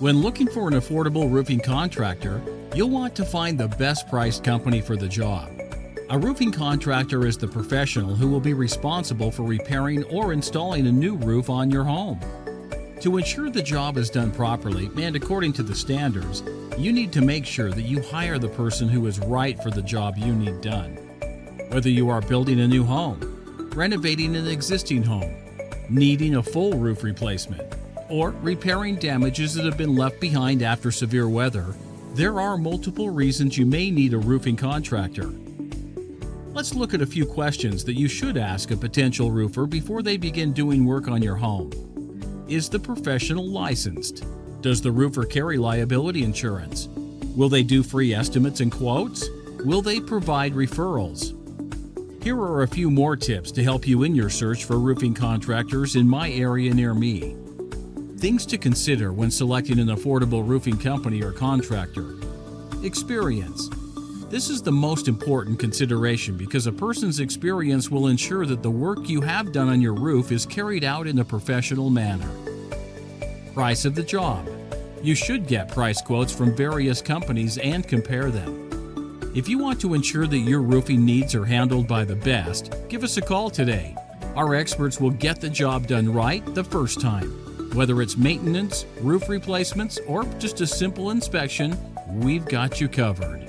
When looking for an affordable roofing contractor, you'll want to find the best priced company for the job. A roofing contractor is the professional who will be responsible for repairing or installing a new roof on your home. To ensure the job is done properly and according to the standards, you need to make sure that you hire the person who is right for the job you need done. Whether you are building a new home, renovating an existing home, needing a full roof replacement, or repairing damages that have been left behind after severe weather, there are multiple reasons you may need a roofing contractor. Let's look at a few questions that you should ask a potential roofer before they begin doing work on your home. Is the professional licensed? Does the roofer carry liability insurance? Will they do free estimates and quotes? Will they provide referrals? Here are a few more tips to help you in your search for roofing contractors in my area near me. Things to consider when selecting an affordable roofing company or contractor. Experience. This is the most important consideration because a person's experience will ensure that the work you have done on your roof is carried out in a professional manner. Price of the job. You should get price quotes from various companies and compare them. If you want to ensure that your roofing needs are handled by the best, give us a call today. Our experts will get the job done right the first time. Whether it's maintenance, roof replacements, or just a simple inspection, we've got you covered.